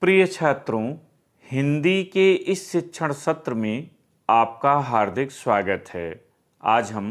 प्रिय छात्रों, हिंदी के इस शिक्षण सत्र में आपका हार्दिक स्वागत है। आज हम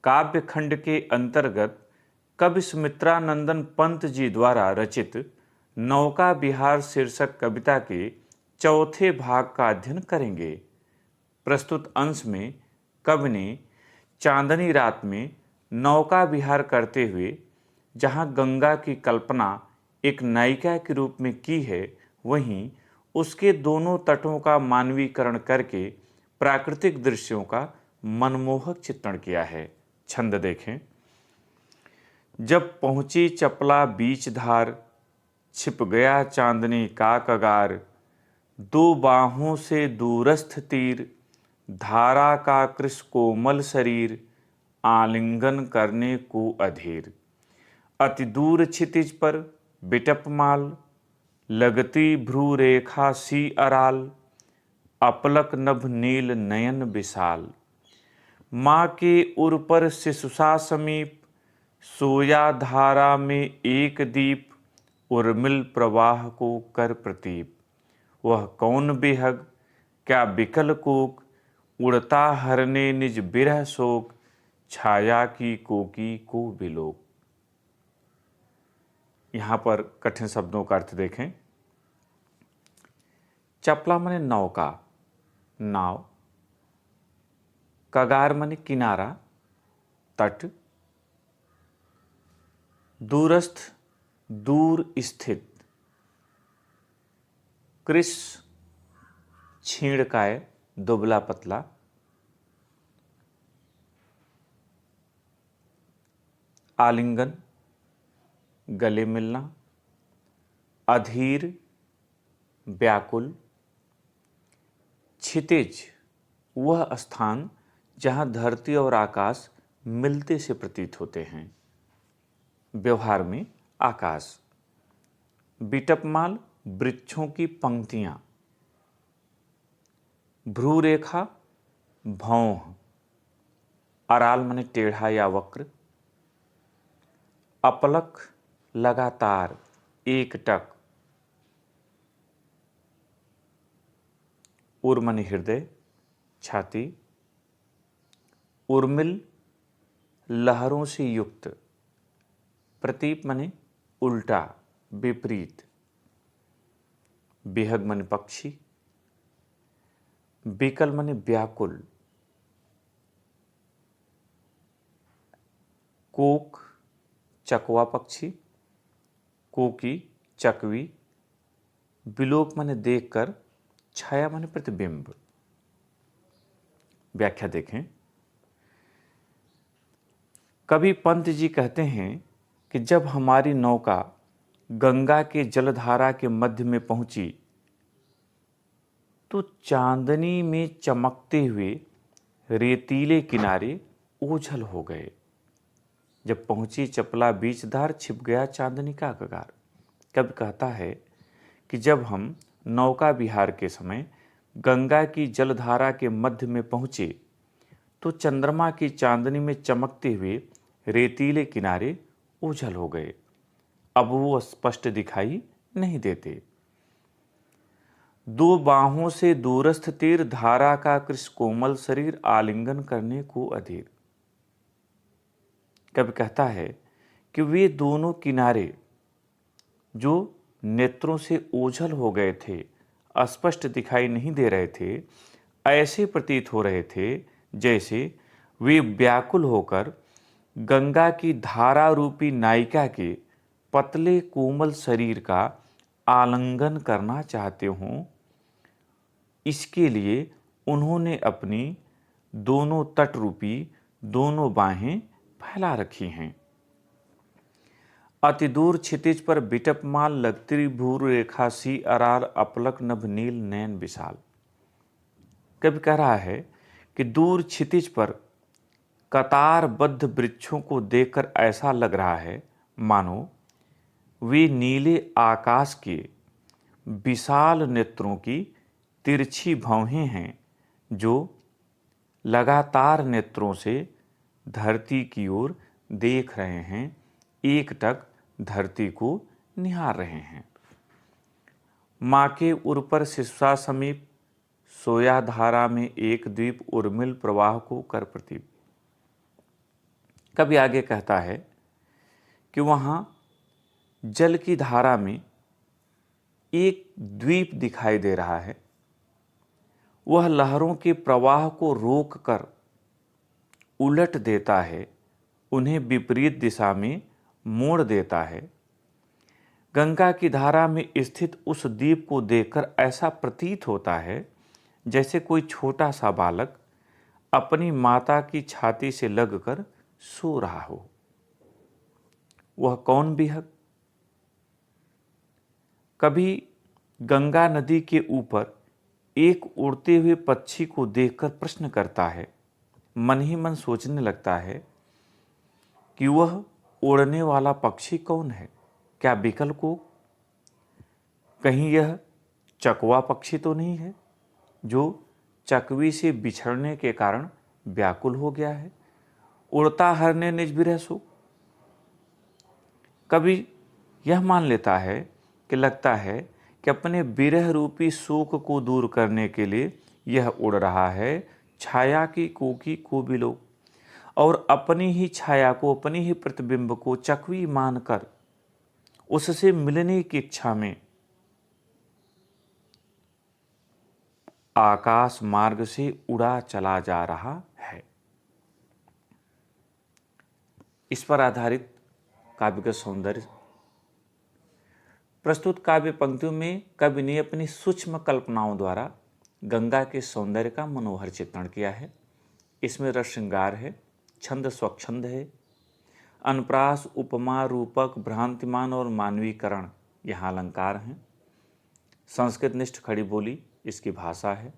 काव्य खंड के अंतर्गत कवि सुमित्रानंदन पंत जी द्वारा रचित नौका विहार शीर्षक कविता के चौथे भाग का अध्ययन करेंगे। प्रस्तुत अंश में कवि ने चांदनी रात में नौका विहार करते हुए जहाँ गंगा की कल्पना एक नायिका के रूप में की है, वहीं उसके दोनों तटों का मानवीकरण करके प्राकृतिक दृश्यों का मनमोहक चित्रण किया है। छंद देखें। जब पहुंची चपला बीच धार, छिप गया चांदनी का कगार, दो बाहों से दूरस्थ तीर, धारा का कृश कोमल शरीर, आलिंगन करने को अधीर। अति दूर क्षितिज पर बिटपमाल, लगती भ्रू रेखा सी अराल, अपलक नभ नील नयन विशाल। माँ के उर पर शिशुषा समीप, सोया धारा में एक दीप, उर्मिल प्रवाह को कर प्रतीप। वह कौन बेहग क्या बिकल कूक, उड़ता हरने निज बिरह शोक, छाया की कोकी को बिलोक। यहाँ पर कठिन शब्दों का अर्थ देखें। चपला माने नौका, नाव। कगार माने किनारा, तट। दूरस्थ, दूर स्थित। कृश, छीणकाय, दुबला पतला। आलिंगन, गले मिलना। अधीर, व्याकुल। क्षितिज, वह स्थान जहाँ धरती और आकाश मिलते से प्रतीत होते हैं। व्यवहार में आकाश। बिटपमाल, वृक्षों की पंक्तियां। भ्रूरेखा, भौं। अराल माने टेढ़ा या वक्र। अपलक, लगातार, एकटक। उर माने हृदय, छाती। उर्मिल, लहरों से युक्त। प्रतीप माने उल्टा, विपरीत। बेहग माने पक्षी। बिकल माने व्याकुल। कोक, चकवा पक्षी। कोकी, चकवी। बिलोक माने देखकर। छाया माने प्रतिबिंब। व्याख्या देखें। कवि पंत जी कहते हैं कि जब हमारी नौका गंगा के जलधारा के मध्य में पहुंची तो चांदनी में चमकते हुए रेतीले किनारे ओझल हो गए। जब पहुंची चपला बीच धार, छिप गया चांदनी का कगार। कवि कहता है कि जब हम नौका विहार के समय गंगा की जलधारा के मध्य में पहुंचे तो चंद्रमा की चांदनी में चमकते हुए रेतीले किनारे ओझल हो गए। अब वो स्पष्ट दिखाई नहीं देते। दो बाहों से दूरस्थ तीर, धारा का कृश कोमल शरीर, आलिंगन करने को अधीर। कवि कहता है कि वे दोनों किनारे जो नेत्रों से ओझल हो गए थे, अस्पष्ट दिखाई नहीं दे रहे थे, ऐसे प्रतीत हो रहे थे जैसे वे व्याकुल होकर गंगा की धारा रूपी नायिका के पतले कोमल शरीर का आलिंगन करना चाहते हों। इसके लिए उन्होंने अपनी दोनों तट रूपी दोनों बाहें फैला रखी हैं। अति दूर क्षितिज पर बिटपमाल, लगती भ्रू रेखा सी अराल, अपलक नभ नील नयन विशाल। कवि कह रहा है कि दूर क्षितिज पर कतारबद्ध वृक्षों को देखकर ऐसा लग रहा है मानो वे नीले आकाश के विशाल नेत्रों की तिरछी भौहें हैं जो लगातार नेत्रों से धरती की ओर देख रहे हैं, एकटक धरती को निहार रहे हैं। माँ के उर पर शिशा समीप, सोया धारा में एक द्वीप, उर्मिल प्रवाह को कर प्रतीप। कभी आगे कहता है कि वहाँ जल की धारा में एक द्वीप दिखाई दे रहा है, वह लहरों के प्रवाह को रोककर उलट देता है, उन्हें विपरीत दिशा में मोड़ देता है। गंगा की धारा में स्थित उस द्वीप को देखकर ऐसा प्रतीत होता है जैसे कोई छोटा सा बालक अपनी माता की छाती से लगकर सो रहा हो। वह कौन बिहक? कभी गंगा नदी के ऊपर एक उड़ते हुए पक्षी को देखकर प्रश्न करता है, मन ही मन सोचने लगता है कि वह उड़ने वाला पक्षी कौन है? क्या बिकल को? कहीं यह चकवा पक्षी तो नहीं है जो चकवी से बिछड़ने के कारण व्याकुल हो गया है? उड़ता हरने निज बिरह सो। कभी यह मान लेता है कि लगता है कि अपने बिरह रूपी शोक को दूर करने के लिए यह उड़ रहा है छाया की कोकी को बिलो, और अपनी ही छाया को, अपनी ही प्रतिबिंब को चकवी मानकर उससे मिलने की इच्छा में आकाश मार्ग से उड़ा चला जा रहा है। इस पर आधारित काव्य का सौंदर्य। प्रस्तुत काव्य पंक्तियों में कवि ने अपनी सूक्ष्म कल्पनाओं द्वारा गंगा के सौंदर्य का मनोहर चित्रण किया है। इसमें रस श्रृंगार है, छंद स्वच्छंद है, अनुप्रास, उपमा, रूपक, भ्रांतिमान और मानवीकरण यहाँ अलंकार हैं। संस्कृत निष्ठ खड़ी बोली इसकी भाषा है,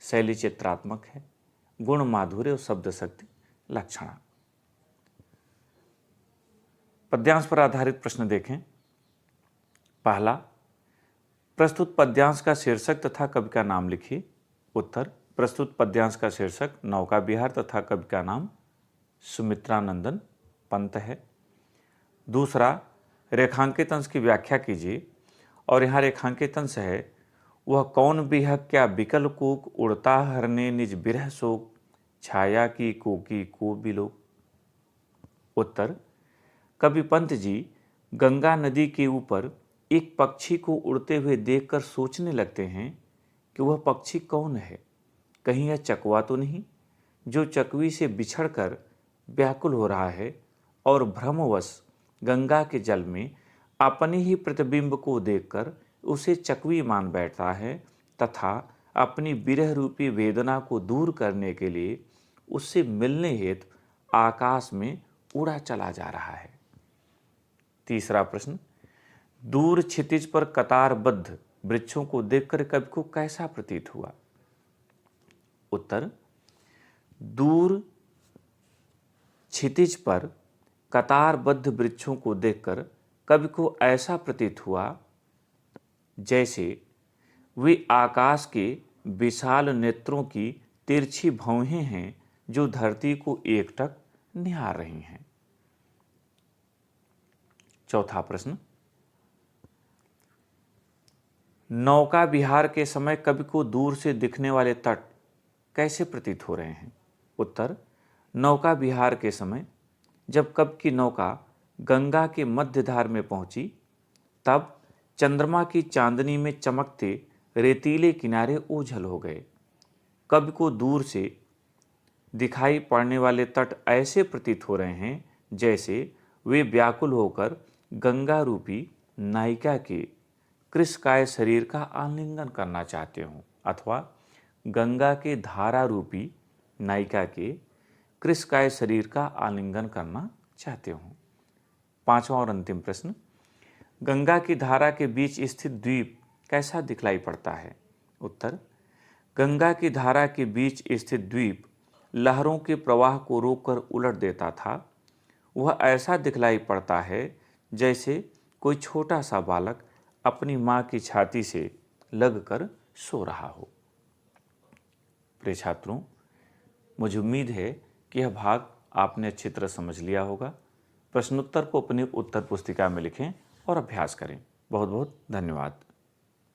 शैली चित्रात्मक है, गुण माधुर्य और शब्द शक्ति लक्षणा। पद्यांश पर आधारित प्रश्न देखें। पहला, प्रस्तुत पद्यांश का शीर्षक तथा कवि का नाम लिखिए। उत्तर, प्रस्तुत पद्यांश का शीर्षक नौका विहार तथा कवि का नाम सुमित्रानंदन पंत है। दूसरा, रेखांकित अंश की व्याख्या कीजिए और यहाँ रेखांकित अंश है, वह कौन बिहक क्या बिकल कूक, उड़ता हरने निज बिरह शोक, छाया की कोकी को बिलो। उत्तर, कवि पंत जी गंगा नदी के ऊपर एक पक्षी को उड़ते हुए देखकर सोचने लगते हैं कि वह पक्षी कौन है? कहीं यह चकवा तो नहीं जो चकवी से बिछड़कर व्याकुल हो रहा है और भ्रमवश गंगा के जल में अपने ही प्रतिबिंब को देखकर उसे चकवी मान बैठता है तथा अपनी विरह रूपी वेदना को दूर करने के लिए उससे मिलने हेतु आकाश में उड़ा चला जा रहा है। तीसरा प्रश्न, दूर क्षितिज पर कतारबद्ध वृक्षों को देखकर कवि को कैसा प्रतीत हुआ? उत्तर, दूर क्षितिज पर कतारबद्ध वृक्षों को देखकर कवि को ऐसा प्रतीत हुआ जैसे वे आकाश के विशाल नेत्रों की तिरछी भौहें हैं जो धरती को एकटक निहार रही हैं। चौथा प्रश्न, नौका विहार के समय कवि को दूर से दिखने वाले तट कैसे प्रतीत हो रहे हैं? उत्तर, नौका विहार के समय जब कवि की नौका गंगा के मध्य धार में पहुंची तब चंद्रमा की चांदनी में चमकते रेतीले किनारे ओझल हो गए। कवि को दूर से दिखाई पड़ने वाले तट ऐसे प्रतीत हो रहे हैं जैसे वे व्याकुल होकर गंगा रूपी नायिका के कृशकाय शरीर का आलिंगन करना चाहते हों अथवा गंगा के धारा रूपी नायिका के कृशकाय शरीर का आलिंगन करना चाहते हों। पांचवा और अंतिम प्रश्न, गंगा की धारा के बीच स्थित द्वीप कैसा दिखलाई पड़ता है? उत्तर, गंगा की धारा के बीच स्थित द्वीप लहरों के प्रवाह को रोककर उलट देता था। वह ऐसा दिखलाई पड़ता है जैसे कोई छोटा सा बालक अपनी माँ की छाती से लगकर सो रहा हो। प्रिय छात्रों, मुझे उम्मीद है कि यह भाग आपने अच्छी तरह समझ लिया होगा। प्रश्नोत्तर को अपनी उत्तर पुस्तिका में लिखें और अभ्यास करें। बहुत बहुत धन्यवाद।